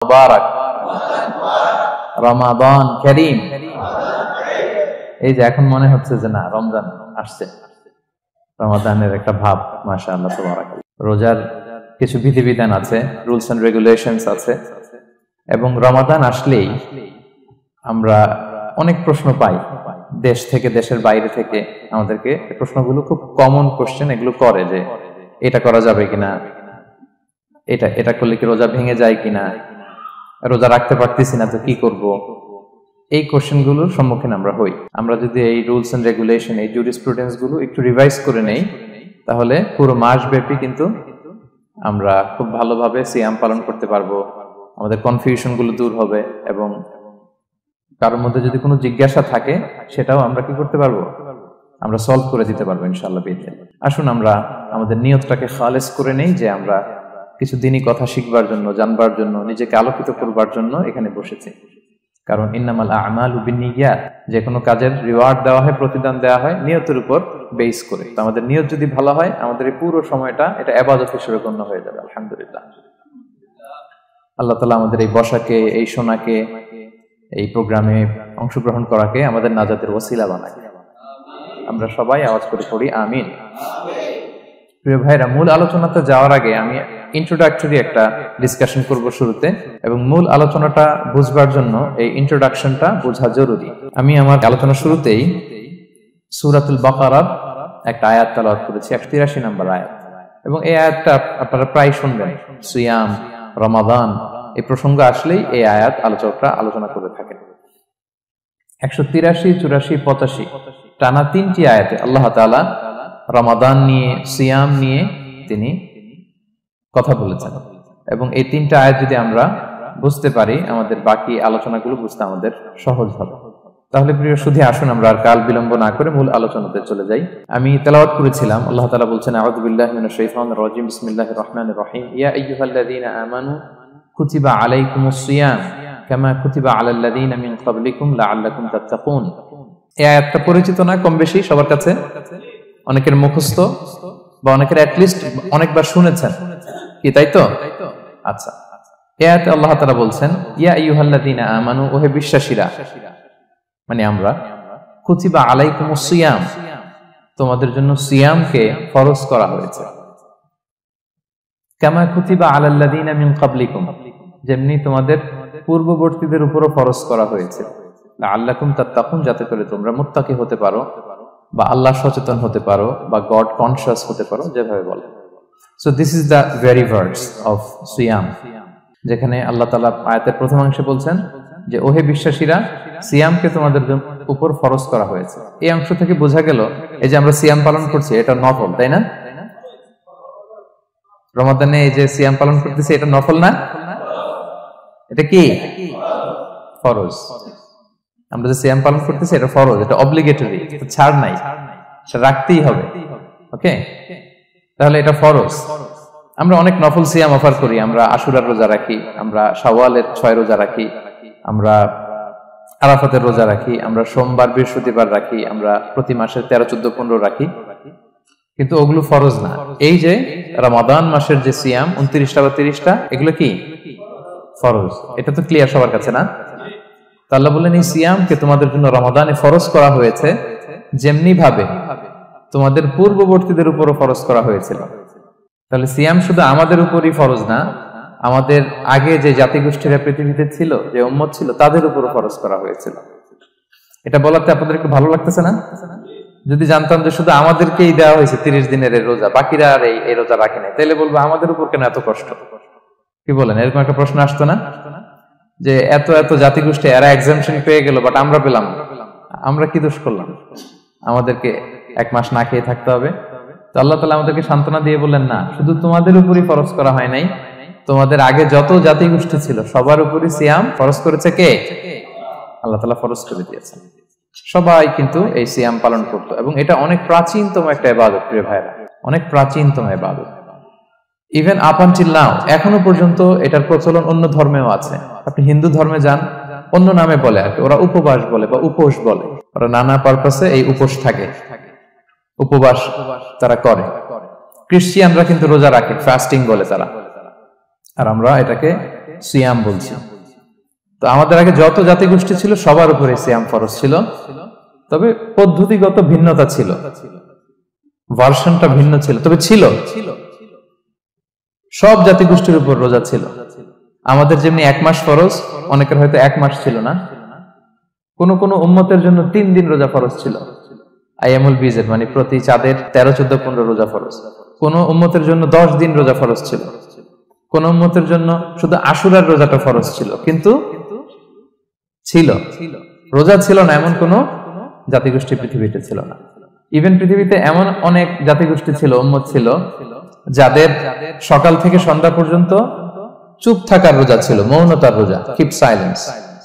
মুবারাক, রমাদান কারীম। এই যে এখন মনে হচ্ছে যে না, রমজান আসছে, রমাদানের একটা ভাব, মাশাআল্লাহ তাবারাকাল্লাহ। রোজার কিছু বিধিবিধান আছে, রুলস এন্ড রেগুলেশনস আছে, এবং রমাদান আসলেই আমরা অনেক প্রশ্ন পাই দেশ থেকে, দেশের বাইরে থেকে। আমাদেরকে প্রশ্নগুলো খুব কমন কোশ্চেন এগুলো করে, যে এটা করা যাবে কিনা, এটা করলে কি রোজা ভেঙে যায় কিনা, রোজা রাখতে পারতেছি না তো কি করব। এই কোশ্চেন গুলোর সম্মুখীন আমরা হই। আমরা যদি এই রুলস এন্ড রেগুলেশন, এই জুরিসপ্রুডেন্স গুলো একটু রিভাইজ করে নেই, তাহলে পুরো মাস ব্যাপী কিন্তু আমরা খুব ভালোভাবে সিয়াম পালন করতে পারবো। আমাদের কনফিউশন গুলো দূর হবে, এবং কারোর মধ্যে যদি কোনো জিজ্ঞাসা থাকে সেটাও আমরা কি করতে পারবো, আমরা সলভ করে দিতে পারবো ইনশাআল্লাহ বিইذنিল্লাহ। আসুন আমরা আমাদের নিয়তটাকে খালেস করে নেই, যে আমরা কিছু দিনই কথা শিখবার জন্য, জানবার জন্য, নিজেকে আলোকিত করবার জন্য এখানে বসেছি। কারণ ইন্নামাল আমালু বিন্নিয়াত, যে কোনো কাজের রিওয়ার্ড দেওয়া হয়, প্রতিদান দেওয়া হয় নিয়তের উপর বেস করে। তো আমাদের নিয়ত যদি ভালো হয়, আমাদের এই পুরো সময়টা এটা ইবাদত হিসেবে গণ্য হয়ে যাবে আলহামদুলিল্লাহ। আল্লাহ তাআলা আমাদের এই বসাকে, এই শোনাকে, এই প্রোগ্রামে অংশগ্রহণ করাকে আমাদের নাজাতের ওসিলা বানায়। আমরা সবাই আওয়াজ করে পড়ি আমিন। প্রিয় ভাইরা, মূল আলোচনাতে যাওয়ার আগে আমি ইন্ট্রোডাক্টরি একটা ডিসকাশন করব শুরুতে, এবং মূল আলোচনাটা বুঝবার জন্য এই ইন্ট্রোডাকশনটা বোঝা জরুরি। আমি আমার আলোচনা শুরুতেই সূরাতুল বাকারার একটা আয়াত তেলাওয়াত করেছি, 183 নম্বর আয়াত, এবং এই আয়াতটা আপনারা প্রায় শুনবেন। সিয়াম, রমাদান এই প্রসঙ্গ আসলেই এই আয়াত আলোচকরা আলোচনা করে থাকেন। 183, 84, 85 টানা 3টি আয়াতে আল্লাহ তাআলা রমাদান নিয়ে, সিয়াম নিয়ে তিনি কথা বলেছেন, এবং এই 3টা আয়াত যদি আমরা বুঝতে পারি, আমাদের বাকি আলোচনাগুলো বুঝতে আমাদের সহজ হবে। তাহলে প্রিয় সুধী, আসুন আমরা আর কাল বিলম্ব না করে মূল আলোচনাতে চলে যাই। আমি তেলাওয়াত করেছিলাম, আল্লাহ তাআলা বলছেন, আউযু বিল্লাহি মিনাশ শাইতানির রাজিম, বিসমিল্লাহির রহমানির রহিম, ইয়া আইয়ুহাল্লাযীনা আমানু কুতিবা আলাইকুমুস সিয়াম কামা কুতিবা আলাল্লাযীনা মিন ক্বাবলিকুম লাআল্লাকুম তাত্তাকুন। এই আয়াতটা পরিচিত না কম বেশি সবার কাছে? অনেকের মুখস্থ, বা অনেকের অ্যাটলিস্ট অনেকবার শুনেছেন কি, তাই তো? আচ্ছা, এই আয়াতে আল্লাহ তাআলা বলছেন, ইয়া আইয়ুহাল্লাযীনা আমানু, ওহে বিশ্বাসীরা, মানে আমরা, কুতিবা আলাইকুমুস সিয়াম, তোমাদের জন্য সিয়ামকে ফরজ করা হয়েছে, কামা কুতিবা আলাল্লাযীনা মিন ক্বাবলিকুম, যেমনি তোমাদের পূর্ববর্তীদের উপরও ফরজ করা হয়েছে, লাআল্লাকুম তাত্তাকুন, যাতে করে তোমরা মুত্তাকি হতে পারো, বা আল্লাহ সচেতন হতে পারো, বা গড কনশিয়াস হতে পারো, যেভাবে বলে। So this is the very verse of সিয়াম, যেখানে আল্লাহ তাআলা আয়াতের প্রথমাংশে বলছেন যে ওহে বিশ্বাসীরা, সিয়ামকে তোমাদের উপর ফরজ করা হয়েছে। এই অংশ থেকে বোঝা গেল, এই যে আমরা সিয়াম পালন করছি এটা নফল, তাই না? রমাদানে এই যে সিয়াম পালন করতেছি এটা নফল না, এটা কি ফরজ। আমরা যে সিয়াম পালন করতেছি এটা ফরজ, এটা অব্লিগেটরি, ছাড় নাই, সেটা রাখতেই হবে। ওকে, তাহলে এটা ফরজ। আমরা অনেক নফল সিয়াম অফার করি, আমরা আশুরার রোজা রাখি, আমরা শাওয়ালের 6 রোজা রাখি, আমরা আরাফাতের রোজা রাখি, আমরা সোমবার বৃহস্পতিবার রাখি, আমরা প্রতি মাসে 13, 14, 15 রাখি, কিন্তু ওগুলো ফরজ না। এই যে রমাদান মাসের যে সিয়াম 29টা বা 30টা, এগুলো কি ফরজ? এটা তো ক্লিয়ার সবার কাছে না? তো আল্লাহ বললেন, এই সিয়ামকে তোমাদের জন্য রমাদানে ফরজ করা হয়েছে, যেমনি ভাবে তোমাদের পূর্ববর্তীদের উপরও ফরজ করা হয়েছিল। তাহলে সিয়াম শুধু আমাদের উপরই ফরজ না, আমাদের আগে যে জাতিগোষ্ঠীরা পৃথিবীতে ছিল, যে উম্মত ছিল, তাদের উপরও ফরজ করা হয়েছিল। এটা বলাতে আপনাদের একটু ভালো লাগতেছে না? যদি জানতাম যে শুধু আমাদেরকেই দেওয়া হয়েছে 30 দিনের রোজা, বাকিরা আর এই রোজা রাখে নাই, তাহলে বলবো আমাদের উপর কেন এত কষ্ট? কি বলেন? এরকম একটা প্রশ্ন আসতো না, যে এত এত জাতিগোষ্ঠী এরা এক্সাম্পশন পেয়ে গেল, বাট আমরা পেলাম না, আমরা কি দোষ করলাম? আমাদেরকে 1 মাস না খেয়ে থাকতে হবে? তো আল্লাহ তাআলা আমাদেরকে সান্ত্বনা দিয়ে বললেন, না, শুধু তোমাদের উপরই ফরজ করা হয় নাই, তোমাদের আগে যত জাতিগোষ্ঠী ছিল সবার উপরই সিয়াম ফরজ করেছে কে? আল্লাহ তাআলা ফরজ করে দিয়েছেন। সবাই কিন্তু এই সিয়াম পালন করতো, এবং এটা অনেক প্রাচীনতম একটা ইবাদত প্রিয় ভাইরা, অনেক প্রাচীনতম ইবাদত। ইভেন আপ আনটিল নাও, এখনো পর্যন্ত এটার প্রচলন অন্য ধর্মেও আছে। আপনি হিন্দু ধর্মে যান, অন্য নামে বলে আর কি, ওরা উপবাস বলে বা উপোস বলে, ওরা নানা পারপাসে এই উপোস থাকে, উপবাস তারা করে। ক্রিশ্চিয়ানরা কিন্তু রোজা রাখে, ফাস্টিং বলে তারা, আর আমরা এটাকে সিয়াম বলছি। তো আমাদের আগে যত জাতিগোষ্ঠী ছিল সবার উপরে সিয়াম ফরজ ছিল, তবে পদ্ধতিগত ভিন্নতা ছিল, ভার্সনটা ভিন্ন ছিল, তবে ছিল। সব জাতিগোষ্ঠীর উপর রোজা ছিল। আমাদের যেমনি 1 মাস ফরজ, অনেকের হয়তো 1 মাস ছিল না। কোন কোন উম্মতের জন্য 3 দিন রোজা ফরজ ছিল, আইয়ামুল বীজের, মানে প্রতি চাঁদের 13, 14, 15 রোজা ফরজ। কোন উম্মতের জন্য 10 দিন রোজা ফরজ ছিল, কোন উম্মতের জন্য শুধু আশুরার রোজাটা ফরজ ছিল, কিন্তু ছিল। রোজা ছিল না এমন কোন জাতিগোষ্ঠী পৃথিবীতে ছিল না। ইভেন পৃথিবীতে এমন অনেক জাতিগোষ্ঠী ছিল, উম্মত ছিল, যাদের সকাল থেকে সন্ধ্যা পর্যন্ত চুপ থাকার রোজা ছিল, মৌনতার রোজা, কিপ সাইলেন্স।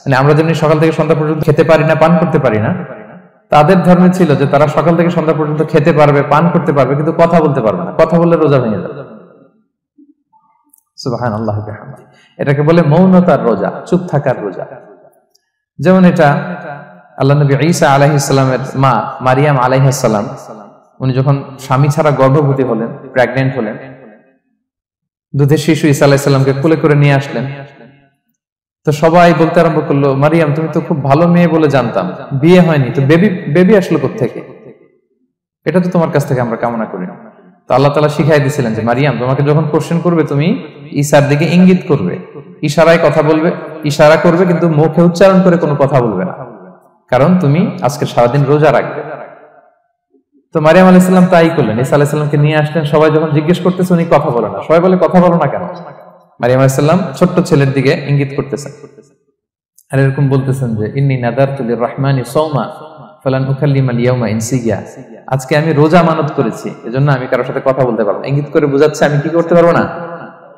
মানে আমরা যেমনি সকাল থেকে সন্ধ্যা পর্যন্ত খেতে পারি না, পান করতে পারি না, তাদের ধর্মে ছিল যে তারা সকাল থেকে সন্ধ্যা পর্যন্ত খেতে পারবে, পান করতে পারবে, কিন্তু কথা বলতে পারবে না। কথা বললে রোজা ভেঙে যাবে। সুবহানাল্লাহ ওয়া বিহামদিহি। এটাকে বলে মৌনতার রোজা, চুপ থাকার রোজা। যেমন এটা আল্লাহ নবী ঈসা আলাইহিস সালামের মা মারিয়াম আলাইহিস সালাম, উনি যখন স্বামী ছাড়া গর্ভবতী হলেন, প্রেগন্যান্ট হলেন, দুধের শিশু ঈসা আলাইহিস সালামকে কোলে করে নিয়ে আসলেন। তো সবাই বলতে আরম্ভ করলো, মারিয়াম তুমি তো খুব ভালো মেয়ে বলে জানতাম, বিয়ে হয়নি, তো বেবি আসলো কোত্থেকে? এটা তো তোমার কাছ থেকে আমরা কামনা করি না। তো আল্লাহ তাআলা শিখাই দিয়েছিলেন যে মারিয়াম, তোমাকে যখন কোশ্চেন করবে তুমি ঈসার দিকে ইঙ্গিত করবে, ইশারায় কথা বলবে, ইশারা করবে, কিন্তু মুখে উচ্চারণ করে কোনো কথা বলবে না, কারণ তুমি আজকে সারাদিন রোজা রাখবে। তো মারিয়াম আলাইহিস সালাম তাই করলেন, ঈসা আলাইহিস সালামকে নিয়ে আসলেন। সবাই যখন জিজ্ঞেস করতেছে উনি কথা বলে না, সবাই বলে কথা বলো না কেন? মারিয়াম আলাইহিস সালাম ছোট্ট ছেলের দিকে ইঙ্গিত করতেছেন আর এরকম বলতেছেন যে ইন্নী নাদারতু লিররহমানি সাওমা ফালান উকাল্লিমাল ইয়াওমা ইনসিয়া, আজকে আমি রোজা মানত করেছি, এজন্য আমি কারোর সাথে কথা বলতে পারবো না। ইঙ্গিত করে বোঝাচ্ছে আমি কি করতে পারবো না,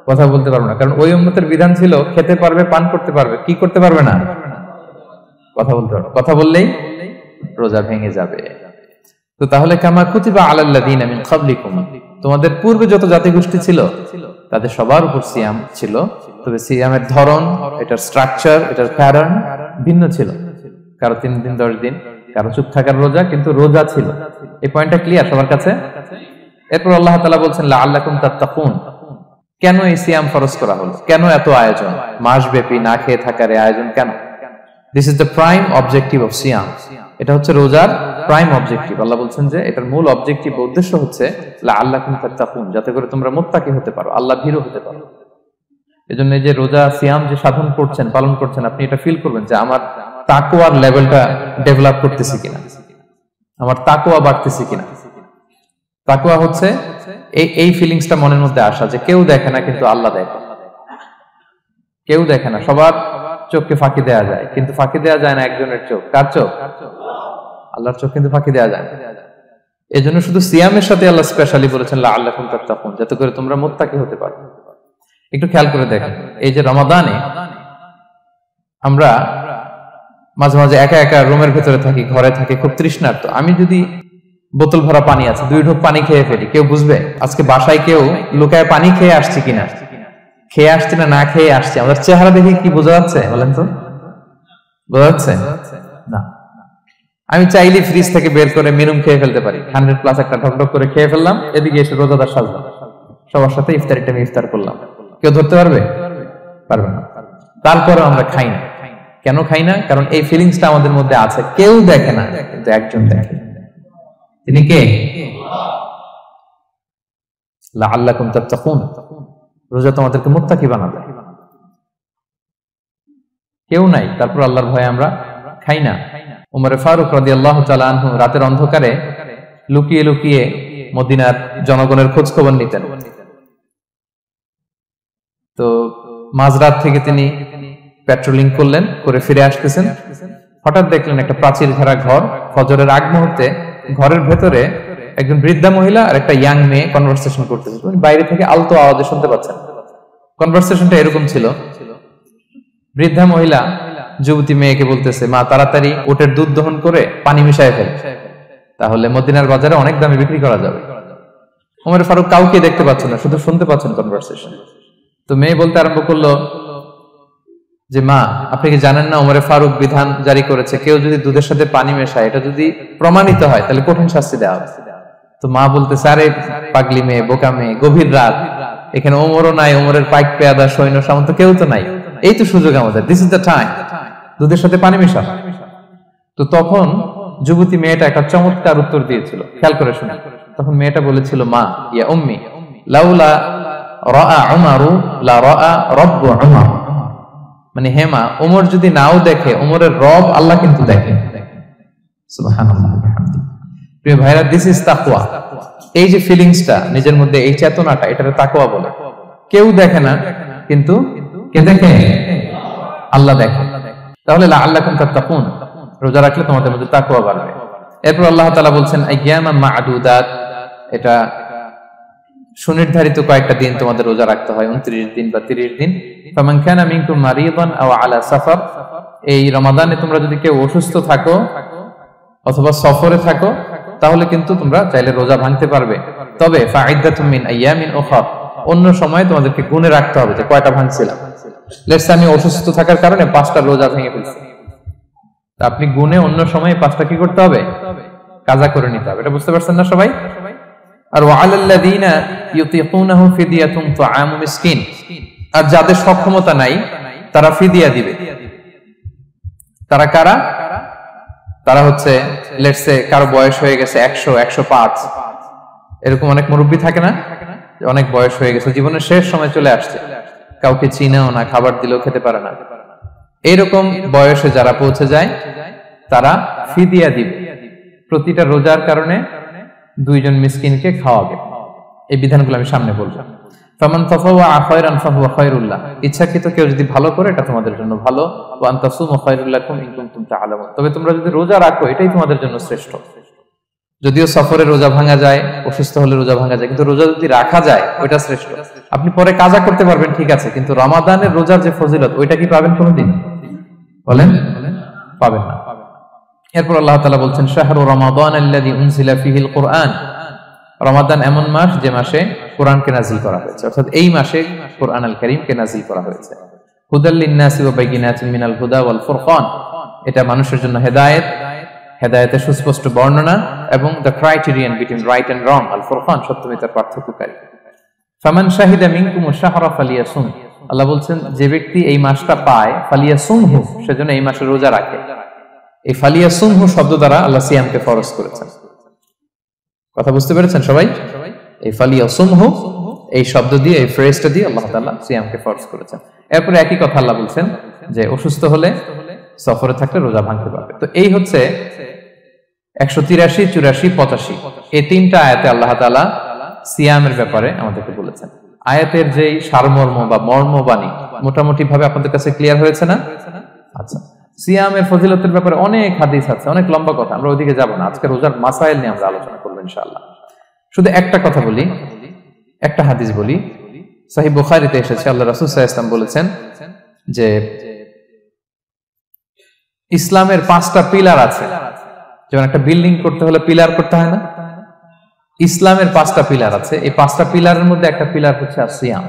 কথা বলতে পারবো না। কারণ ওই উম্মতের বিধান ছিল খেতে পারবে, পান করতে পারবে, কি করতে পারবে না, কথা বলতে পারবে। কথা বললেই রোজা ভেঙে যাবে। তো তাহলে কামা কুতিবা আলাল্লাযিনা মিন ক্বাবলিকুম, তোমাদের পূর্বে যত জাতিগোষ্ঠী ছিল তাদের সবার উপর সিয়াম ছিল, তবে সিয়ামের ধরন, এটার স্ট্রাকচার, এটার প্যাটার্ন ভিন্ন ছিল। কারো 3 দিন 10 দিন, কারো চুপ থাকার রোজা, কিন্তু রোজা ছিল। এই পয়েন্টটা ক্লিয়ার সবার কাছে? এরপর আল্লাহ তাআলা বলছেন লাআল্লাকুম তাত্তাকুন, কেন এই সিয়াম ফরজ করা হলো, কেন এত আয়োজন, মাসব্যাপী না খেয়ে থাকার এই আয়োজন কেন? This is the prime objective of সিয়াম। এটা হচ্ছে রোজার প্রাইম অবজেক্টিভ। আল্লাহ বলছেন যে এটার মূল অবজেক্টিভ, উদ্দেশ্য হচ্ছে লাআল্লাকুম তাত্তাকুন, যাতে করে তোমরা মুত্তাকি হতে পারো, আল্লাহ ভীরু হতে পারো। এজন্য এই যে রোজা সিয়াম যে সাধন করছেন, পালন করছেন, আপনি এটা ফিল করবেন যে আমার তাকওয়ার লেভেলটা ডেভেলপ করতেছি কিনা, আমার তাকওয়া বাড়তেছে কিনা। তাকওয়া হচ্ছে এই ফিলিংসটা মনের মধ্যে আসা যে কেউ দেখে না কিন্তু আল্লাহ দেখে। কেউ দেখে না, সবার চোখকে ফাঁকি দেওয়া যায়, কিন্তু ফাঁকি দেওয়া যায় না একজনের চোখ। কার চোখ? আল্লাহর চোখ কিন্তু ফাঁকি দেওয়া যায় না। এজন্য শুধু সিয়ামের সাথে আল্লাহ স্পেশালি বলেছেন লাআল্লাকুম তাত্তাকুন, যাতে করে তোমরা মুত্তাকি হতে পারো। একটু খেয়াল করে দেখেন, এই যে রমাদানে আমরা মাঝে মাঝে একা একা রুমের ভেতরে থাকি, ঘরে থাকি, খুব তৃষ্ণার্ত। আমি যদি বোতল ভরা পানি আছে, 2 ঢোক পানি খেয়ে ফেলি, কেউ বুঝবে? আজকে বাসায় কেউ লুকায় পানি খেয়ে আসছি কিনা, খেয়ে আসছি না না খেয়ে আসছি, আমাদের চেহারা দেখে কি বোঝা যাচ্ছে বলেন তো? বোঝা যাচ্ছে না। আমি চাইলে ফ্রিজ থেকে বের করে মিনুম খেয়ে ফেলতে পারি, 100+ একটা ঢকঢক করে খেয়ে ফেললাম, এদিকে এসে রোজাদার সাজলাম, সবার সাথে ইফতারি টাইমে ইফতার করলাম। কেউ ধরতে পারবে? পারবে না। তারপরে আমরা খাই না। কেন খাই না? কারণ এই ফিলিংসটা আমাদের মধ্যে আছে, কেউ দেখে না কিন্তু একজন দেখে। তিনি কে? লাআল্লাকুম তাত্তাকুন, রোজা তোমাদেরকে মুত্তাকি বানাবে। কেউ নাই, তারপর আল্লাহর ভয়ে আমরা খাই না। উমর ফারুক রাদিয়াল্লাহু তাআলা আনহু রাতের অন্ধকারে লুকিয়ে লুকিয়ে মদিনার জনগণের খোঁজ খবর নিতেন। তো মাঝরাত থেকে তিনি পেট্রোলিং করলেন, করে ফিরে আসতেছেন, হঠাৎ দেখলেন একটা প্রাচীর ঘেরা ঘর। ফজরের আগ মুহূর্তে ঘরের ভেতরে একজন বৃদ্ধা মহিলা আর একটা ইয়াং মেয়ে কনভারসেশন করতেছে। উনি বাইরে থেকে আলতো আওয়াজে শুনতে পাচ্ছেন। কনভারসেশনটা এরকম ছিল, বৃদ্ধা মহিলা যুবতী মেয়েকে বলতেছে, মা তাড়াতাড়ি ওটের দুধ দহন করে পানি মিশায় ফেল, তাহলে মদিনার বাজারে অনেক দামে বিক্রি করা যাবে। ওমর ফারুক কাউকে দেখতে পাচ্ছেন না, শুধু শুনতে পাচ্ছেন কনভারসেশন। তো মেয়ে বলতে আরম্ভ করলো যে মা, আপনি কি জানেন না ওমর ফারুক বিধান জারি করেছে, কেউ যদি দুধের সাথে পানি মেশায়, এটা যদি প্রমাণিত হয় তাহলে কঠিন শাস্তি দেওয়া হবে। তো মা বলতেছে, আরে পাগলি মেয়ে, বোকা মেয়ে, গভীর রাত, এখানে ওমরও নাই, ওমরের পাইক পেয়াদা সৈন্য সামন্ত কেউ তো নাই, এই তো সুযোগ আমাদের, দিস ইজ দ্য টাইম, দুধের সাথে পানি মেশানো। তো তখন যুবতী মেয়েটা একটা চমৎকার উত্তর দিয়েছিল, খেয়াল করে শুনে। তখন মেয়েটা বলেছিল, মা ইয়া উম্মি লাউলা রাআ উমারু লা রাআ রাব্বু উমর, মানে হে মা, ওমর যদি নাও দেখে, ওমরের রব আল্লাহ কিন্তু দেখে। সুবহানাল্লাহ বিহামদি। প্রিয় ভাইরা, দিস ইজ তাকওয়া। এই যে ফিলিংসটা নিজের মধ্যে, এই চেতনাটা, এটারে তাকওয়া বলে। কেউ দেখে না, কিন্তু কে দেখে? আল্লাহ দেখে। তাহলে লাআল্লাকুম তাত্তাকুন, রোজা রাখলে তোমাদের মধ্যে তাকওয়া বাড়বে। এরপর আল্লাহ তাআলা বলছেন আইয়ামান মা'দুদাত, এটা সুনির্ধারিত কয়েকটা দিন তোমাদের রোজা রাখতে হয়, 29 দিন বা 30 দিন। ফামান কানা মিনকুম মারিদান আও আলা সাফার, এই রমাদানে তোমরা যদি কেউ অসুস্থ থাকো অথবা সফরে থাকো, তাহলে কিন্তু তোমরা চাইলে রোজা ভাঙতে পারবে। তবে ফাইদ্দাতুম মিন আইয়ামিন উখরা, অন্য সময় তোমাদেরকে গুণে রাখতে হবে যে কয়টা ভাঙছিলাম। লেটস আমি অসুস্থ থাকার কারণে 5টা রোজা ভেঙে ফেলছি, আপনি গুণে অন্য সময় 5টা কি করতে হবে? কাজা করে নিতে হবে। এটা বুঝতে পারছেন না সবাই? আর ওয়ালাল্লাযিনা ইউতিকুনাহু ফিদিয়াতুন তুআমু মিসকিন, আর যাদের সক্ষমতা নাই তারা ফিদিয়া দিবে। তারা কারা? তারা হচ্ছে লেটস সে কারো বয়স হয়ে গেছে 100, 105, এরকম অনেক মুরব্বী থাকে না, অনেক বয়স হয়ে গেছে, জীবনের শেষ সময় চলে আসছে, কাউকে চিনেও না, খাবার দিলেও খেতে পারে না। এইরকম বয়সে যারা পৌঁছে যায় তারা ফিদিয়া দিবে। প্রতিটা রোজার কারণে 2 জন মিসকিনকে খাওয়াবে। এই বিধানগুলো আমি সামনে বলবো। ফামান তাফাওয়া খায়রান ফাহুয়া খায়রুল্লাহ, ইচ্ছাকৃত কেউ যদি ভালো করে এটা তোমাদের জন্য ভালো। ওয়া আন তাসুমু খায়রুল লাকুম ইন কুনতুম তা'লামুন, তবে তোমরা যদি রোজা রাখো এটাই তোমাদের জন্য শ্রেষ্ঠ। যদিও সফরে রোজা ভাঙা যায়, অসুস্থ হলে রোজা ভাঙা যায়, কিন্তু রোজা যদি রাখা যায় ওইটা শ্রেষ্ঠ। আপনি পরে কাজা করতে পারবেন, ঠিক আছে, কিন্তু রমাদানের রোজার যে ফজিলত ওইটা কি পাবেন কোনদিন? বলেন, পাবেন না। এরপর আল্লাহ তাআলা বলছেন শাহরু রমাদান আল্লাযী উনজিলা ফীহিল কুরআন, রমাদান এমন মাস যে মাসে কোরআনকে নাযিল করা হয়েছে, অর্থাৎ এই মাসে কোরআন আল কারীমকে নাযিল করা হয়েছে। হুদাল লিন-নাসি ওয়া বাইয়িনাতিন মিনাল হুদা ওয়াল ফুরকান, এটা মানুষের জন্য হেদায়েত, হেদায়েতের সুস্পষ্ট বর্ণনা, এবং the criterion between right and wrong, আল ফুরকান সত্যমিতার পার্থক্যকারী। ফামান শাহিদা মিনকুমুশ শাহরা ফালিয়াসুম, আল্লাহ বলছেন যে ব্যক্তি এই মাসটা পায়, ফালিয়াসুমহু, সেজন্য এই মাসে রোজা রাখে। এই ফালিয়াসুমহু শব্দ দ্বারা আল্লাহ সিয়ামকে ফরজ করেছেন। কথা বুঝতে পেরেছেন সবাই? এই ফালিয়াসুমহু এই শব্দ দিয়ে, এই ফ্রেজটা দিয়ে আল্লাহ তাআলা সিয়ামকে ফরজ করেছেন। এরপরে একই কথা আল্লাহ বলছেন যে অসুস্থ হলে, সফরে থাকলে রোজা ভাঙতে পারবে। তো এই হচ্ছে 183, 84, 85 এই 3টা আয়াতে আল্লাহ তাআলা সিয়ামের ব্যাপারে আমাদেরকে বলেছেন। আয়াতের যেই সারমর্ম বা মর্মবাণী মোটামুটি ভাবে আপনাদের কাছে ক্লিয়ার হয়েছে না? আচ্ছা, সিয়ামের ফজিলতের ব্যাপারে অনেক হাদিস আছে, অনেক লম্বা কথা, আমরা ওইদিকে যাব না। আজকে রোজার মাসাইল নিয়ে আমরা আলোচনা করব ইনশাআল্লাহ। শুধু একটা কথা বলি, একটা হাদিস বলি। সহিহ বুখারীতে এসেছে, আল্লাহ রাসূল সাল্লাল্লাহু আলাইহি ওয়াসাল্লাম বলেছেন যে ইসলামের 5টা পিলার আছে। যেমন একটা বিল্ডিং করতে হলে পিলার করতে হয় না? ইসলামের 5টা পিলার আছে। এই 5টা পিলারের মধ্যে একটা পিলার হচ্ছে সিয়াম।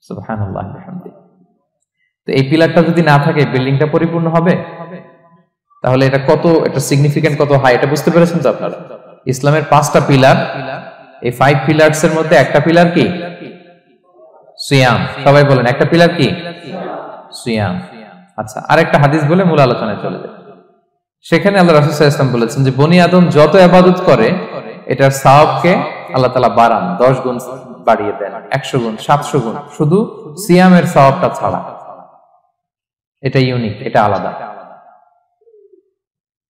সুবহানাল্লাহ বিহামদিহি। তো এই পিলারটা যদি না থাকে বিল্ডিংটা পরিপূর্ণ হবে? তাহলে এটা কত, এটা সিগনিফিকেন্ট, কত হাই, এটা বুঝতে পেরেছেন তো আপনারা? ইসলামের 5টা পিলার, এই 5 পিলারস এর মধ্যে একটা পিলার কি? সিয়াম। সবাই বলেন, একটা পিলার কি? সিয়াম। আচ্ছা, আরেকটা হাদিস বলে মূল আলোচনায় চলে যায়। সেখানে আল্লাহ রাসূল সাল্লাল্লাহু আলাইহি ওয়াসাল্লাম বলেছেন যে বনি আদম যত ইবাদত করে এটার সওয়াবকে আল্লাহ তাআলা বাড়ান, 10 গুণ বাড়িয়ে দেন, 100 গুণ, 700 গুণ, শুধু সিয়ামের সওয়াবটা ছাড়া। এটা ইউনিক, এটা আলাদা।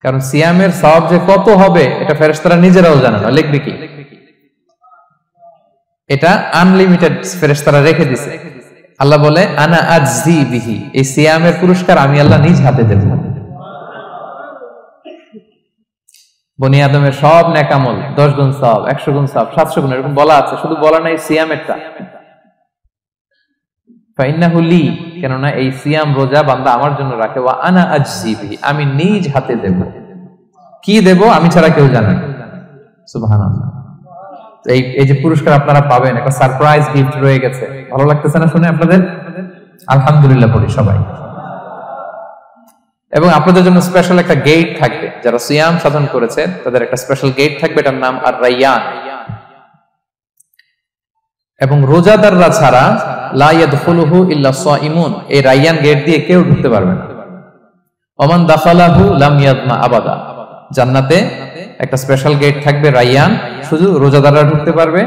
কারণ সিয়ামের সওয়াব যে কত হবে এটা ফেরেশতারা নিজেরাও জানে না, লিখবে কি? এটা আনলিমিটেড ফেরেশতারা রেখে দিয়েছে। আল্লাহ বলে আনা আজজি বিহি, এই সিয়ামের পুরস্কার আমি আল্লাহ নিজ হাতে দেব। বনি আদমের সব নেক আমল 10 গুণ সওয়াব, 100 গুণ সওয়াব, 700 গুণ, এরকম বলা আছে, শুধু বলা নাই সিয়ামেরটা। ফাইন্নাহু লি, কেননা এই সিয়াম রোজা বান্দা আমার জন্য রাখে, ওয়া আনা আজজি বিহি, আমি নিজ হাতে দেব। কি দেব? আমি ছাড়া কেউ জানে না। সুবহানাল্লাহ। এই যে পুরস্কার আপনারা পাবেন, একটা সারপ্রাইজ গিফট রয়ে গেছে। ভালো লাগতেছে না শুনে আপনাদের? আলহামদুলিল্লাহ বলি সবাই। এবং আপনাদের জন্য স্পেশাল একটা গেট থাকবে, যারা সিয়াম সাধন করেছে তাদের একটা স্পেশাল গেট থাকবে, এটার নাম আর রাইয়ান। এবং রোজাদাররা ছাড়া লা ইয়াদখুলুহু ইল্লা সাইমুন, এই রায়্যান গেট দিয়ে কেউ ঢুকতে পারবে না। ওমান দাখালাহু লাম ইয়াদমা আবাদা, জান্নাতে একটা স্পেশাল গেট থাকবে রায়্যান, শুধু রোজাদাররা ঢুকতে পারবে।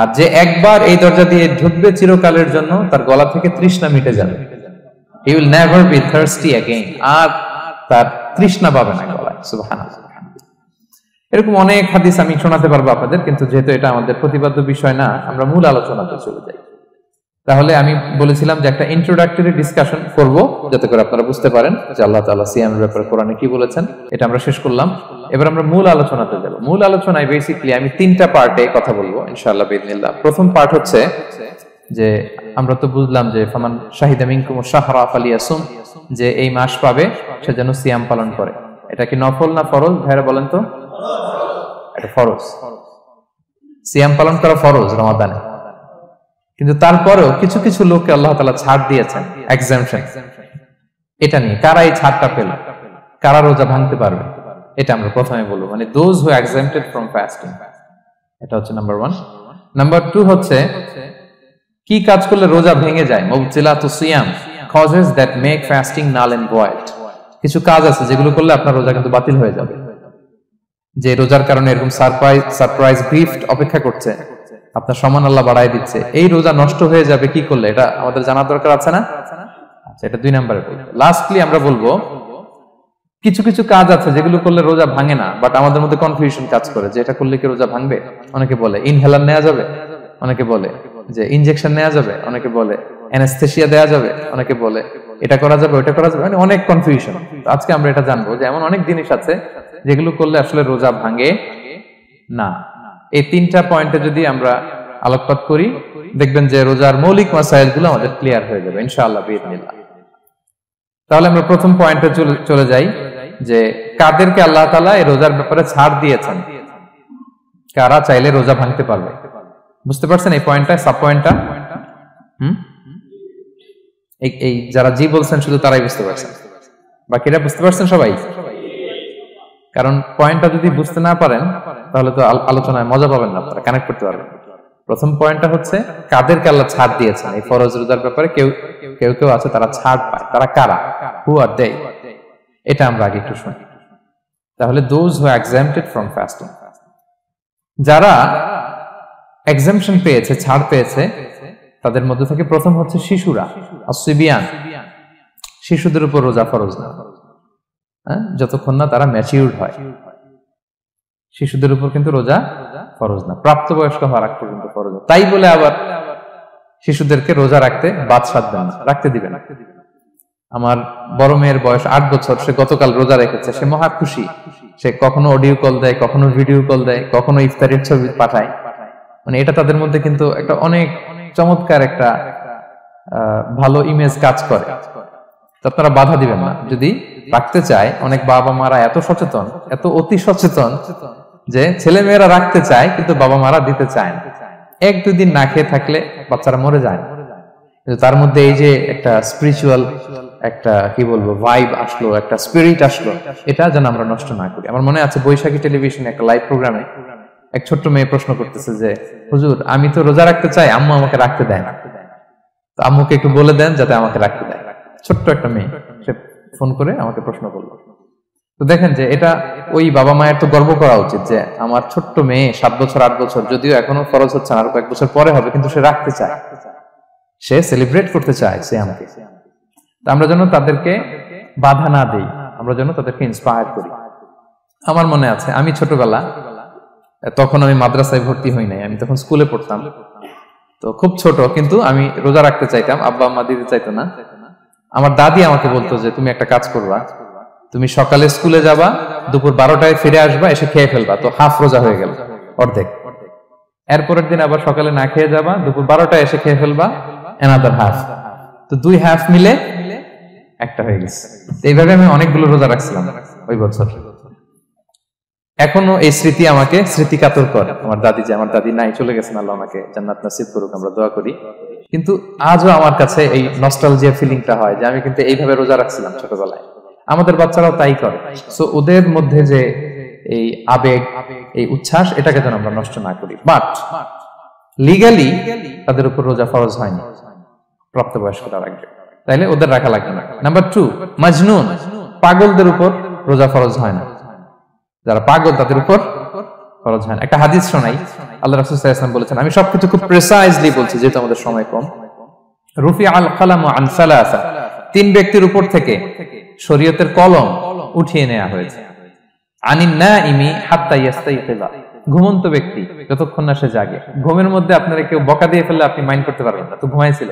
আর যে একবার এই দরজা দিয়ে ঢুকবে চিরকালের জন্য তার গলা থেকে তৃষ্ণা মিটে যাবে। He will never be thirsty again, আর তার তৃষ্ণা পাবে না গলায়। সুবহানাল্লাহ। এরকম অনেক হাদিস আমি শোনাতে পারবো আপনাদের, কিন্তু যেহেতু এটা আমাদের প্রতিপাদ্য বিষয় না, আমরা মূল আলোচনাতে চলে যাই। তাহলে আমি বলেছিলাম যে একটা ইন্ট্রোডাক্টরি ডিসকাশন করব, যাতে করে আপনারা বুঝতে পারেন যে আল্লাহ তাআলা সিয়ামের ব্যাপারে কোরআনে কি বলেছেন। এটা আমরা শেষ করলাম, এবার আমরা মূল আলোচনাতে যাব। মূল আলোচনায় বেসিক্যালি আমি তিনটা পার্টে কথা বলবো ইনশাআল্লাহ বিইذنিল্লাহ। প্রথম পার্ট হচ্ছে যে আমরা তো বুঝলাম যে ফামান শাহিদা মিনকুম শাহরা ফালিয়াসুম, যে এই মাস পাবে সে যেন সিয়াম পালন করে। এটা কি নফল না ফরজ ভাইরা বলেন তো? এটা ফরজ। সিয়াম পালন করা ফরজ রমাদানে, কিন্তু তারপরেও কিছু কিছু লোককে আল্লাহ তাআলা ছাড় দিয়েছেন, এক্সাম্পশন। এটা নিয়ে কারা এই ছাড়টা পেল, কারা রোজা ভাঙতে পারবে, এটা আমরা প্রথমে বলবো। মানে দোজ হু এক্সাম্পটেড ফ্রম ফাস্টিং, এটা হচ্ছে নাম্বার 1। নাম্বার 2 হচ্ছে কি কাজ করলে রোজা ভেঙে যায়। মুবতিলাতুস সিয়াম, causes that make fasting null and void. কিছু কাজ আছে যেগুলো করলে আপনার রোজা কিন্তু বাতিল হয়ে যাবে। যে রোজার কারণে এরকম সারপ্রাইজ গিফট অপেক্ষা করছে, আপনার সম্মান আল্লাহ বাড়ায় দিচ্ছে, এই রোজা নষ্ট হয়ে যাবে কি করলে, এটা আমাদের জানা দরকার আছে না? আচ্ছা, এটা 2 নম্বরে বলবো। লাস্টলি আমরা বলবো কিছু কিছু কাজ আছে যেগুলো করলে রোজা ভাঙে না, বাট আমাদের মধ্যে কনফিউশন কাজ করে যে এটা করলে কি রোজা ভাঙবে। অনেকে বলে ইনহেলার নেওয়া যাবে, অনেকে বলে যে ইনজেকশন নেওয়া যাবে, অনেকে বলে অ্যানেস্থেসিয়া দেওয়া যাবে, অনেকে বলে এটা করা যাবে ওটা করা যাবে, মানে অনেক কনফিউশন। আজকে আমরা এটা জানবো যে এমন অনেক জিনিস আছে যেগুলো করলে আসলে রোজা ভাঙে না। এই 3টা পয়েন্টে যদি আমরা আলোকপাত করি, দেখবেন যে রোজার মৌলিক মাসাইলগুলো আমাদের ক্লিয়ার হয়ে যাবে ইনশাআল্লাহ বিইذনিল্লাহ। তাহলে আমরা প্রথম পয়েন্টে চলে যাই যে কাদেরকে আল্লাহ তাআলা এই রোজার ব্যাপারে ছাড় দিয়েছেন, কারা চাইলে রোজা ভাঙতে পারবে। বুঝতে পারছেন এই পয়েন্টটা, সাব পয়েন্টটা? এই যারা জি বলছেন শুধু তারাই বুঝতে পারছেন, বাকিরা বুঝতে পারছেন সবাই? কারণ পয়েন্টটা যদি বুঝতে না পারেন তাহলে তো আলোচনায় মজা পাবেন না, আপনারা কানেক্ট করতে পারবেন। প্রথম পয়েন্টটা হচ্ছে কাদেরকে আল্লাহ ছাড় দিয়েছেন এই ফরজ রোজার ব্যাপারে। কেউ কেউ আছে তারা ছাড় পায়, তারা কারা? হু আর দে, এটা আমরা আগে একটু শুনি। তাহলে দোজ হু এক্সাম্পটেড ফ্রম ফাস্টিং, যারা এক্সাম্পশন পেয়েছে, ছাড় পেয়েছে, তাদের মধ্যে থেকে প্রথম হচ্ছে শিশুরা, আসিবিয়ান। শিশুদের উপর রোজা ফরজ না, যতক্ষণ না তারা ম্যাচিউরড হয়। শিশুদের উপর কিন্তু রোজা ফরজ না, প্রাপ্তবয়স্ক হওয়ার আগ পর্যন্ত ফরজ। তাই বলে আবার শিশুদেরকে রোজা রাখতে বাদ সাধবেন না, রাখতে দিবেন। আমার বড় মেয়ের বয়স 8 বছর, সে গতকাল রোজা রেখেছে, সে মহা খুশি। সে কখনো অডিও কল দেয়, কখনো ভিডিও কল দেয়, কখনো ইফতারের ছবি পাঠায়। মানে এটা তাদের মধ্যে কিন্তু একটা অনেক চমৎকার একটা ভালো ইমেজ কাজ করে। তো আপনারা বাধা দিবেন না যদি রাখতে চায়। অনেক বাবা মারা এত সচেতন, এত অতি সচেতন যে ছেলে মেয়েরা রাখতে চায় কিন্তু বাবা মারা দিতে চায় না। 1-2 দিন না খেয়ে থাকলে বাচ্চারা মরে যায় না, কিন্তু তার মধ্যে এই যে একটা স্পিরিচুয়াল একটা কি বলবো ভাইব আসলো, একটা স্পিরিট আসলো, এটা যেন আমরা নষ্ট না করি। আমার মনে আছে বৈশাখী টেলিভিশনে একটা লাইভ প্রোগ্রামে এক ছোট্ট মেয়ে প্রশ্ন করতেছে যে হুজুর আমি তো রোজা রাখতে চাই, আম্মু আমাকে রাখতে দেয় না, তো আম্মুকে একটু বলে দেন যাতে আমাকে রাখতে দেয়। ছোট্ট একটা মেয়ে, সে ফোন করে আমাকে প্রশ্ন করলো। তো দেখেন যে এটা ওই বাবা মায়ের তো গর্ব করা উচিত যে আমার ছোট্ট মেয়ে 7 বছর 8 বছর, যদিও এখনো ফরজ হচ্ছে না, আর কয়েক বছর পরে হবে, কিন্তু সে রাখতে চায়, সে সেলিব্রেট করতে চায় সে আমাকে। আমরা যেন তাদেরকে বাধা না দেই, আমরা যেন তাদেরকে ইন্সপায়ার করি। আমার মনে আছে আমি ছোটবেলা, তখন আমি মাদ্রাসায় ভর্তি হই নাই, আমি তখন স্কুলে পড়তাম, তো খুব ছোট, কিন্তু আমি রোজা রাখতে চাইতাম, আব্বা আম্মা দিতে চাইতো না। আমার দাদি আমাকে বলতো যে তুমি একটা কাজ করবা, তুমি সকালে স্কুলে যাবা, দুপুর 12টায় ফিরে আসবা, এসে খেয়ে ফেলবা, তো হাফ রোজা হয়ে গেল, অর্ধেক। এরপরের দিন আবার সকালে না খেয়ে যাবা, দুপুর 12টায় এসে খেয়ে ফেলবা, অ্যানাদার হাফ, তো 2 হাফ মিলে একটা হয়ে গেছে। এইভাবে আমি অনেকগুলো রোজা রাখছিলাম ওই বছর। এখনো এই স্মৃতি আমাকে স্মৃতিকাতর করে। আমার দাদি নাই, চলে গেছেন, আল্লাহ ওনাকে জান্নাত নসিব করুক, আমরা দোয়া করি। কিন্তু আজও আমার কাছে এই নস্টালজিয়া ফিলিংটা হয় যে আমি কিন্তু এইভাবে রোজা রাখছিলাম ছোটবেলায়। আমাদের বাচ্চারাও তাই করে। সো ওদের মধ্যে যে এই আবেগ, এই উচ্ছ্বাস, এটাকে যেন আমরা নষ্ট না করি। বাট লিগালি তাদের উপর রোজা ফরজ হয়নি প্রাপ্তবয়স্কতার আগে, তাইলে ওদের রাখা লাগবে না। নাম্বার 2, মাজনুন, পাগলদের উপর রোজা ফরজ হয় না, যারা পাগল তাদের উপর ফরজ হয় না। একটা হাদিস শোনাই, আল্লাহ রাসূল সাল্লাল্লাহু আলাইহি ওয়াসাল্লাম বলেছেন, আমি সবকিছু খুব প্রিসাইজলি বলছি যেহেতু আমাদের সময় কম। রুফি আল কালামু আন সালাসা, 3 ব্যক্তির উপর থেকে শরীয়তের কলম উঠিয়ে নেওয়া হয়েছে। আনিন নাইমি হাত্তা ইয়াস্তাইকিযা, ঘুমন্ত ব্যক্তি যতক্ষণ না সে জাগে। ঘুমের মধ্যে আপনারা কেউ বকা দিয়ে ফেললে আপনি মাইন্ড করতে পারবেন না, তো ঘুমাইছিল,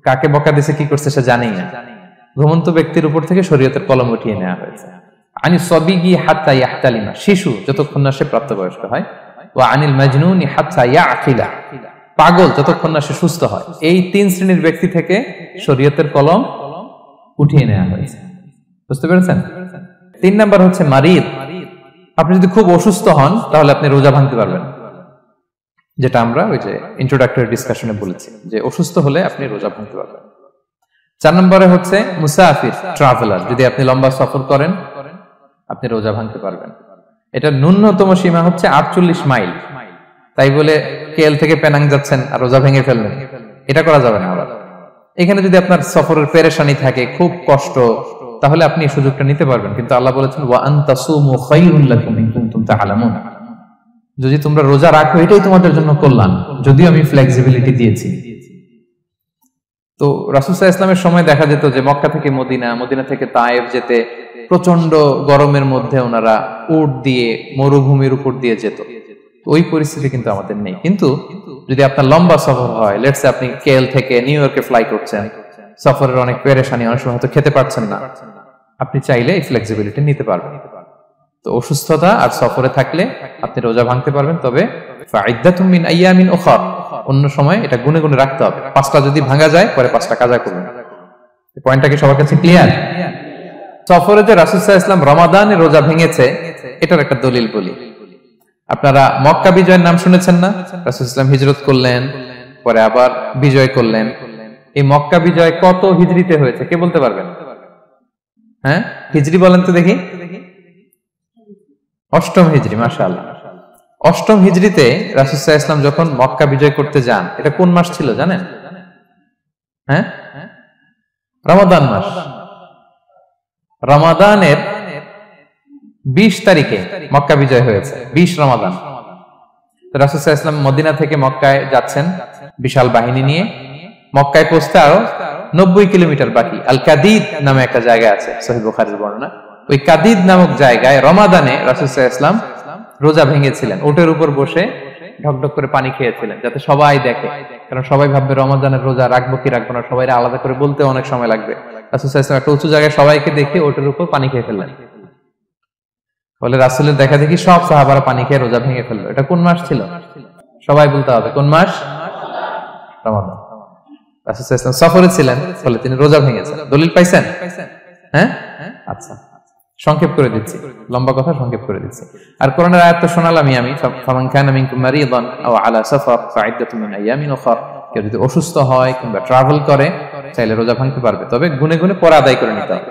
কাকে বকা দিয়েছে কি করছে সে জানেই না। ঘুমন্ত ব্যক্তির উপর থেকে শরীয়তের কলম উঠিয়ে নেওয়া হয়েছে। আনি সাবিগি হাত্তা ইয়াহতালিমা, শিশু যতক্ষণ না সে প্রাপ্তবয়স্ক হয়। ওয়া আনিল মাজনুনি হাত্তা ইয়াকিলা, পাগল যতক্ষণ না সে সুস্থ হয়। এই 3 শ্রেণীর ব্যক্তি থেকে শরীয়তের কলম উঠিয়ে নেওয়া হয়েছে। বুঝতে পেরেছেন? 3 নাম্বার হচ্ছে মারিদ, আপনি যদি খুব অসুস্থ হন তাহলে আপনি রোজা ভাঙতে পারবেন, যেটা আমরা ওই যে ইন্ট্রোডাক্টরি ডিসকাশনে বলেছি যে অসুস্থ হলে আপনি রোজা ভাঙতে পারবেন। 4 নম্বরে হচ্ছে মুসাফির, ট্রাভেলার, যদি আপনি লম্বা সফর করেন আপনি রোজা ভাঙতে পারবেন। এটা ন্যূনতম সীমা হচ্ছে 48 মাইল, তাই বলে কেএল থেকে পেনাং যাচ্ছেন আর রোজা ভেঙে ফেলবেন, এটা করা যাবে না। আবার এখানে যদি আপনার সফরের পেরেশানি থাকে, খুব কষ্ট, তাহলে আপনি এই সুযোগটা নিতে পারবেন। কিন্তু আল্লাহ বলেছেন ওয়া আনতাসুমু খায়রুল লাকুম ইন কুনতুম তা'লামুন, যদি তোমরা রোজা রাখো এটাই তোমাদের জন্য কল্যাণ, যদিও আমি ফ্লেক্সিবিলিটি দিয়েছি। তো রাসূল সাল্লাল্লাহু আলাইহি ওয়াসাল্লামের সময় দেখা যেত যে মক্কা থেকে মদিনা, মদিনা থেকে তায়েফ যেতে প্রচন্ড গরমের মধ্যে ওনারা উট দিয়ে মরুভূমির উপর দিয়ে যেত। ওই পরিস্থিতি কিন্তু আমাদের নেই। কিন্তু যদি আপনার লম্বা সফর হয়, লেটস সে আপনি কেএল থেকে নিউ ইয়র্কে ফ্লাই করছেন, সফরের অনেক পেরেশানি, অনেক সময় হয়তো খেতে পারছেন না, আপনি চাইলে এই ফ্লেক্সিবিলিটি নিতে পারবেন। তো অসুস্থতা আর সফরে থাকলে আপনি রোজা ভাঙতে পারবেন, তবে ফাইদ্দাতুম মিন আইয়ামিন উখর, অন্য সময় এটা গুনে গুনে রাখতে হবে। 5টা যদি ভাঙা যায় পরে 5টা কাজা করবেন। এই পয়েন্টটা কি সবার কাছে ক্লিয়ার? সফরে যে রাসূল সাল্লাল্লাহু আলাইহি ওয়াসাল্লাম রমাদানে রোজা ভেঙেছে এটার একটা দলিল বলি। আপনারা মক্কা বিজয়ের নাম শুনেছেন না? রাসূল সাল্লাল্লাহু আলাইহি ওয়াসাল্লাম হিজরত করলেন, পরে আবার বিজয় করলেন। এই মক্কা বিজয় কত হিজরিতে হয়েছে কে বলতে পারবেন? হ্যাঁ, হিজরি বলেন তো দেখি। 8ম হিজরি, মাশাআল্লাহ। 8ম হিজরিতে রাসূল সাল্লাল্লাহু আলাইহি ওয়াসাল্লাম যখন মক্কা বিজয় করতে যান, এটা কোন মাস ছিল জানেন? হ্যাঁ, রমাদান মাস। রমাদানের 20 তারিখে মক্কা বিজয় হয়েছে, 20 রমাদান। রাসূল সাল্লাল্লাহু আলাইহি ওয়াসাল্লাম মদিনা থেকে মক্কায় যাচ্ছেন বিশাল বাহিনী নিয়ে। মক্কায় পৌঁছতে আরো 90 কিলোমিটার বাকি। আল কাদিদ নামে একটা জায়গা আছে, সহিহ বুখারীর বর্ণনা। ওই কাদিদ নামক জায়গায় রমাদানে রাসূল সাল্লাল্লাহু আলাইহি ওয়াসাল্লাম রোজা ভেঙেছিলেন, ওটের উপর বসে ঢকঢক করে পানি খেয়েছিলেন, যাতে সবাই দেখে। কারণ সবাই ভাববে রমাদানের রোজা রাখবো কি রাখবো না, সবাই আলাদা করে বলতে অনেক সময় লাগবে। রাসূল সাল্লাল্লাহু আলাইহি ওয়াসাল্লাম একটা উঁচু জায়গায় সবাইকে দেখে ওটের উপর পানি খেয়ে ফেললেন। বলে রাসূলের দেখা দেখি সব সাহাবারা পানি খেয়ে রোজা ভেঙে ফেললো। এটা কোন মাস ছিল? সবাই বলতে হবে কোন মাস? রমাদান। রাসূল সাল্লাল্লাহু আলাইহি ওয়াসাল্লাম সফরে ছিলেন, ফলে তিনি রোজা ভেঙেছেন। দলিল পাইছেন? হ্যাঁ, আচ্ছা, সংক্ষেপ করে দিচ্ছি, লম্বা কথা সংক্ষেপ করে দিচ্ছি। আর কোরআনের আয়াত তো শোনালামই আমি, ফামান কানা মিনকুম মারিদান আও আলা সাফার ফাইদ্দাতুম মিন আইয়ামিন উখর, কেউ যদি অসুস্থ হয় কিংবা ট্রাভেল করে চাইলে রোজা ভাঙতে পারবে, তবে গুনে গুনে পরে আদায় করে নিতে হবে।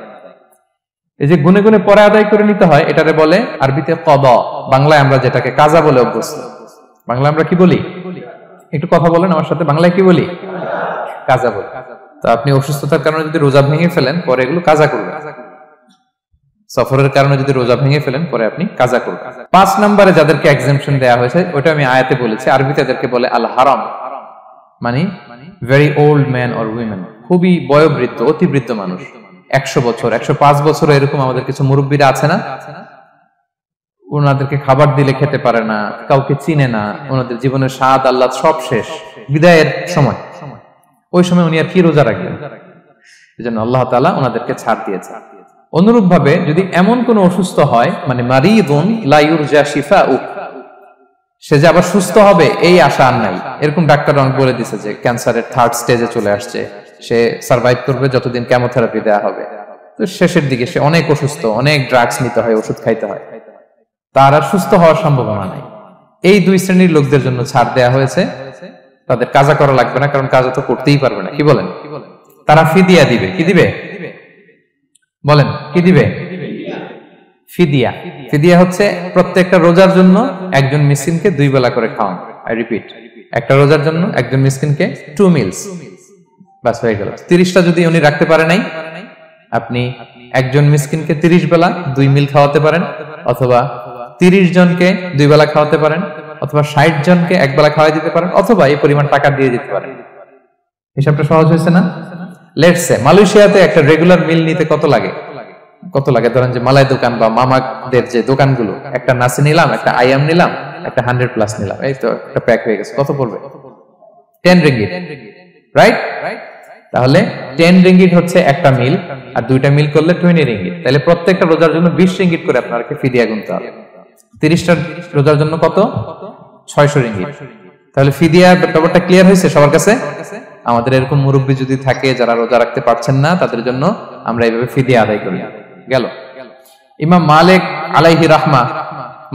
এই যে গুনে গুনে পরে আদায় করে নিতে হয়, এটারে বলে আরবিতে কদা, বাংলায় আমরা যেটাকে কাজা বলে অভ্যস্ত। বাংলা আমরা কি বলি? একটু কথা বলেন আমার সাথে, বাংলায় কি বলি? কাজা বলি। তো আপনি অসুস্থতার কারণে যদি রোজা ভেঙে ফেলেন পরে এগুলো কাজা করবেন, সফরের কারণে যদি রোজা ভেঙে ফেলেন পরে আপনি কাজা করবেন। 5 নম্বরে যাদেরকে এক্সাম্পশন দেয়া হয়েছে ওটা আমি আয়াতে বলেছি, আরবিতে তাদেরকে বলে আল হারাম, মানে very old man or women, খুবই বয়োবৃদ্ধ, অতি বৃদ্ধ মানুষ, 100 বছর 105 বছর এরকম আমাদের কিছু মুরব্বীরা আছে না, ওনাদেরকে খাবার দিলে খেতে পারে না, কাউকে চিনে না, ওনাদের জীবনের স্বাদ আল্লাহ সব শেষ, বিদায়ের সময়, ওই সময় উনি আর কি রোজা রাখবেন? এজন্য আল্লাহ তাআলা ওনাদেরকে ছাড় দিয়েছে। অনুরূপ ভাবে যদি এমন কোন অসুস্থ হয়, মানে মারিদুন লা ইউরজা শিফাউ, সে যে আবার সুস্থ হবে এই আশা আর নাই, এরকম ডাক্তার অনেক বলে দিয়েছে যে ক্যান্সারের 3rd স্টেজে চলে আসছে, সে সার্ভাইভ করবে যতদিন কেমোথেরাপি দেয়া হবে, তো শেষের দিকে সে অনেক অসুস্থ, অনেক ড্রাগস নিতে হয়, ওষুধ খাইতে হয়, তার আর সুস্থ হওয়ার সম্ভাবনা নাই। এই 2 শ্রেণীর লোকদের জন্য ছাড় দেয়া হয়েছে, তাদের কাজা করা লাগবে না, কারণ কাজা তো করতেই পারবে না। কি বলেন? তারা ফিদিয়া দিবে। কি দিবে বলেন? কি দিবে? ফিদিয়া। ফিদিয়া হচ্ছে প্রত্যেকটা রোজার জন্য একজন মিসকিনকে 2 বেলা করে খাওয়ানো। আই রিপিট, একটা রোজার জন্য একজন মিসকিনকে 2 মিলস বাস হয়ে গেল। 30টা যদি উনি রাখতে পারে নাই, আপনি একজন মিসকিনকে 30 বেলা 2 মিল খাওয়াতে পারেন, অথবা 30 জনকে 2 বেলা খাওয়াতে পারেন, অথবা 60 জনকে 1 বেলা খাওয়াই দিতে পারেন, অথবা এই পরিমাণ টাকা দিয়ে দিতে পারেন। হিসাবটা সহজ হয়েছে না? লেটস সে মালয়েশিয়াতে একটা রেগুলার মিল নিতে কত লাগে? ধরেন যে মালাই দোকান বা মামাদের যে দোকানগুলো, একটা নাসি নিলাম, একটা আইয়াম নিলাম, একটা 100+ নিলাম, এই তো একটা প্যাক হয়ে গেছে। কত পড়বে? 10 রিঙ্গিট, রাইট? তাহলে 10 রিঙ্গিট হচ্ছে একটা মিল, আর 2টা মিল করলে 20 রিঙ্গিট। তাহলে প্রত্যেকটা রোজার জন্য 20 রিঙ্গিট করে আপনাকে ফিদিয়া গুনতে হবে। 30টা রোজার জন্য কত? 600 রিঙ্গিট। তাহলে ফিদিয়া ব্যাপারটা ক্লিয়ার হয়েছে সবার কাছে? আমাদের এরকম মুরব্বী যদি থাকে যারা রোজা রাখতে পারছেন না, তাদের জন্য আমরা এইভাবে ফিদিয়া আদায় করি। গেল। ইমাম মালিক আলাইহি রাহমা,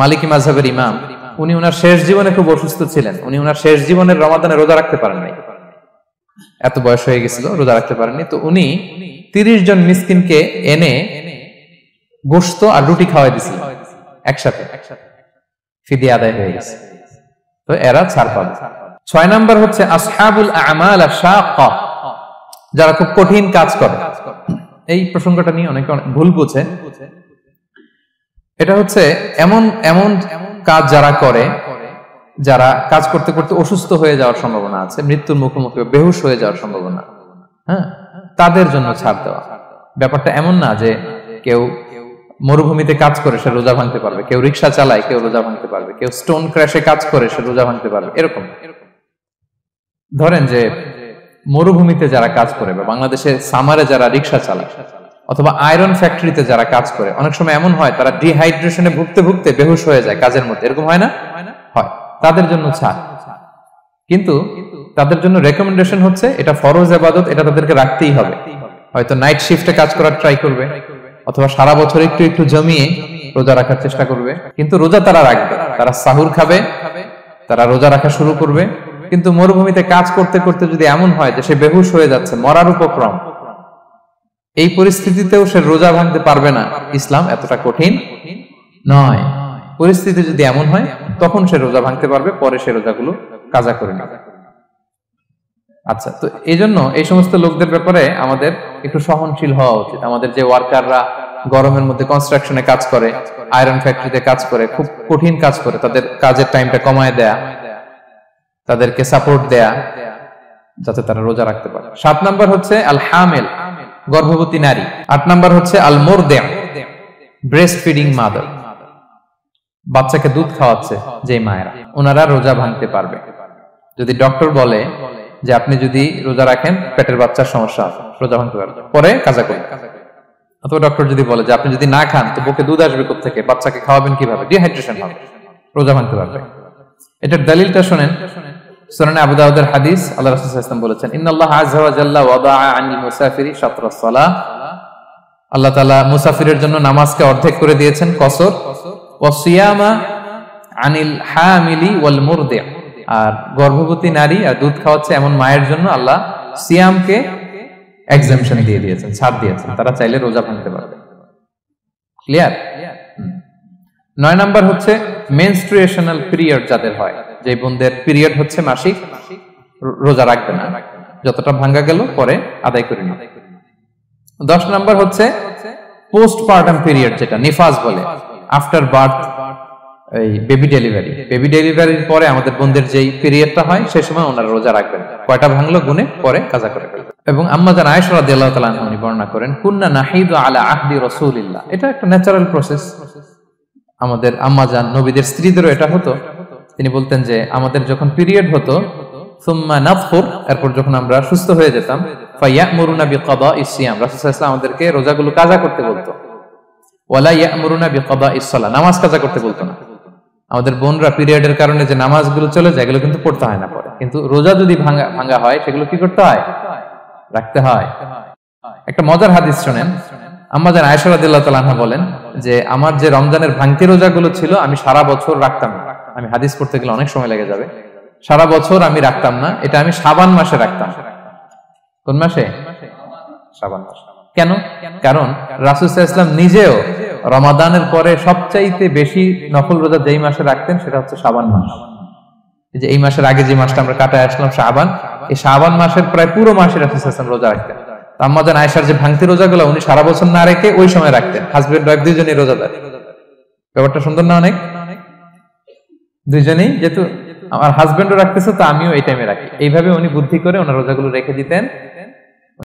মালিকি মাযহাবের ইমাম, উনি ওনার শেষ জীবনে খুব অসুস্থ ছিলেন। উনি ওনার শেষ জীবনের রমাদানে রোজা রাখতে পারেন নাই, এত বয়স হয়ে গেছিল, রোজা রাখতে পারেননি। তো উনি 30 জন মিসকিনকে এনে গোশত আর রুটি খাওয়াই দিয়েছিলেন একসাথে, ফিদিয়া আদায় হয়ে গেছে। তো এরা ছাড় পাবে। 6 নাম্বার হচ্ছে আসহাবুল আমাল আশ-শাক্কা, যারা খুব কঠিন কাজ করে। এই প্রসঙ্গটা নিয়ে অনেকে ভুল বুঝে। এটা হচ্ছে এমন এমন কাজ যারা করে, যারা কাজ করতে করতে অসুস্থ হয়ে যাওয়ার সম্ভাবনা আছে, মৃত্যুর মুখোমুখি বেহুশ হয়ে যাওয়ার সম্ভাবনা, হ্যাঁ, তাদের জন্য ছাড় দেওয়া। ব্যাপারটা এমন না যে কেউ মরুভূমিতে কাজ করে সে রোজা ভাঙতে পারবে, কেউ রিক্সা চালায় কেউ রোজা ভাঙতে পারবে, কেউ স্টোন ক্র্যাশে কাজ করে সে রোজা ভাঙতে পারবে, এরকম। ধরেন যে মরুভূমিতে যারা কাজ করে, বা বাংলাদেশে সামারে যারা রিক্সা চালায়, অথবা আয়রন ফ্যাক্টরিতে যারা কাজ করে, অনেক সময় এমন হয় তারা ডিহাইড্রেশনে ভুগতে ভুগতে বেহুশ হয়ে যায় কাজের মধ্যে, এরকম হয় না? হয়। তাদের জন্য ছাড়, কিন্তু তাদের জন্য রেকমেন্ডেশন হচ্ছে এটা ফরজ ইবাদত, এটা তাদেরকে রাখতেই হবে। হয়তো নাইট শিফটে কাজ করার ট্রাই করবে, অথবা সারা বছর একটু একটু জমিয়ে রোজা রাখার চেষ্টা করবে, কিন্তু রোজা তারা রাখবে, তারা সাহুর খাবে, তারা রোজা রাখা শুরু করবে। কিন্তু মরুভূমিতে কাজ করতে করতে যদি এমন হয় যে সে বেহুশ হয়ে যাচ্ছে, মরার উপক্রম, এই পরিস্থিতিতেও সে রোজা ভাঙতে পারবে না, ইসলাম এতটা কঠিন নয়। পরিস্থিতি যদি এমন হয় তখন সে রোজা ভাঙতে পারবে, পরে সে রোজাগুলো কাজা করে নেবে। আচ্ছা, তো এই জন্য এই সমস্ত লোকদের ব্যাপারে আমাদের একটু সহনশীল হওয়া উচিত। আমাদের যে ওয়ার্কাররা গরমের মধ্যে কনস্ট্রাকশনে কাজ করে, আয়রন ফ্যাক্টরিতে কাজ করে, খুব কঠিন কাজ করে, তাদের কাজের টাইমটা কমায় দেয়া, তাদেরকে সাপোর্ট দেয়া, যাতে তারা রোজা রাখতে পারে। 7 নাম্বার হচ্ছে আল হামিল, গর্ভবতী নারী। 8 নাম্বার হচ্ছে আল মুরদিআ, ব্রেস্ট ফিডিং মাদার, বাচ্চাকে দুধ খাওয়াচ্ছে যে মায়েরা, ওনারা রোজা ভাঙতে পারবে। যদি ডক্টর বলে যে আপনি যদি রোজা রাখেন পেটের বাচ্চার সমস্যা আছে, রোজা ভাঙতে পারবে, পরে কাজা করবে। অথবা ডক্টর যদি বলে যে আপনি যদি না খান তো বুকে দুধ আসবে কোত্থেকে, বাচ্চাকে খাওয়াবেন কিভাবে, ডিহাইড্রেশন হবে, রোজা ভাঙতে পারবে। এটার দলিলটা শুনেন, সুনান আবু দাউদের হাদিস, আল্লাহ রাসূল সাল্লাল্লাহু আলাইহি ওয়াসাল্লাম বলেছেন, ইন্নাল্লাহা আযজা ওয়া জাল্লা ওয়াদাআ আনিল মুসাফিরি শাতরাস সালাহ, আল্লাহ তাআলা মুসাফিরের জন্য নামাজকে অর্ধেক করে দিয়েছেন, কসর, ওয়া সিয়ামা আনিল হামিলি ওয়াল মুরদি, আর গর্ভবতী নারী আর দুধ খাওয়াচ্ছে এমন মায়ের জন্য আল্লাহ সিয়ামকে এক্সাম্পশন দিয়ে দিয়েছেন, ছাড় দিয়েছেন, তারা চাইলে রোজা ভাঙতে পারবে। ক্লিয়ার? 9 নাম্বার হচ্ছে মেনস্ট্রুয়েশনাল পিরিয়ড যাদের হয়, যে বোনদের পিরিয়ড হচ্ছে মাসিক, রোজা রাখবে না, যতটা ভাঙ্গা গেল পরে আদায় করে নিবে। 10 নাম্বার হচ্ছে পোস্টপার্টাম পিরিয়ড, যেটা নিফাস বলে, আফটার বার্থ, এই বেবি ডেলিভারি, বেবি ডেলিভারির পরে আমাদের বোনদের যেই পিরিয়ডটা হয় সেই সময় ওনারা রোজা রাখবেন, কয়টা ভাঙলো গুনে পরে কাজা করে ফেলবেন। এবং আম্মা জান আয়েশা রাদিয়াল্লাহু তাআলা আনহা বর্ণনা করেন, কুন্না নাহিদু আলা আহদি রাসূলিল্লাহ, এটা একটা ন্যাচারাল প্রসেস। আমাদের আম্মা জান নবীদের স্ত্রীদেরও এটা হতো। তিনি বলতেন যে আমাদের যখন পিরিয়ড হতো, সুম্মা নাফুর, এরপর যখন আমরা সুস্থ হয়ে যেতাম, ফায়ামুরুনা বিকাদাইস সিয়াম, রাসূল সাল্লাল্লাহু আলাইহি ওয়াসাল্লাম আমাদেরকে রোজাগুলো কাজা করতে বলতো, ওয়ালা ইয়ামুরুনা বিকাদাইস সালাহ, নামাজ কাজা করতে বলতো না। আমাদের বোনরা পিরিয়ডের কারণে যে নামাজগুলো চলে যায় এগুলো কিন্তু পড়তে হয় না পরে, কিন্তু রোজা যদি ভাঙা হয় সেগুলো কি করতে হয়? রাখতে হয়। একটা মজার হাদিস শুনেন, আম্মা জান আয়েশা রাদিয়াল্লাহু তাআলা আনহা বলেন যে আমার যে রমজানের ভাঙতি রোজাগুলো ছিল আমি সারা বছর রাখতাম না। আমি হাদিস পড়তে গেলে অনেক সময় লেগে যাবে। সারা বছর আমি রাখতাম না, এটা আমি শাবান মাসে রাখতাম। কোন মাসে? শাবান মাসে। কেন? কারণ রাসূল সাল্লাল্লাহু আলাইহি ওয়াসাল্লাম নিজেও রমাদানের পরে সবচাইতে বেশি নফল রোজা যেই মাসে রাখতেন সেটা হচ্ছে শাবান মাস। যে এই মাসের আগে যে মাসটা আমরা কাটায় আসলাম শাবান, এই শাবান মাসের প্রায় পুরো মাসের রাসূল সাল্লাল্লাহু আলাইহি ওয়াসাল্লাম রোজা রাখতেন। আম্মা জান আয়েশার যে ভাঙতি রোজাগুলো উনি সারা বছর না রেখে ওই সময় রাখতেন। হাজবেন্ড ওয়াইফ দুইজনই রোজাদার। ব্যাপারটা সুন্দর না অনেক? দুইজনেই, যেহেতু আমার হাজবেন্ডও রাখতেছে তো আমিও এই টাইমে রাখি, এইভাবে উনি বুদ্ধি করে ওনার রোজাগুলো রেখে দিতেন।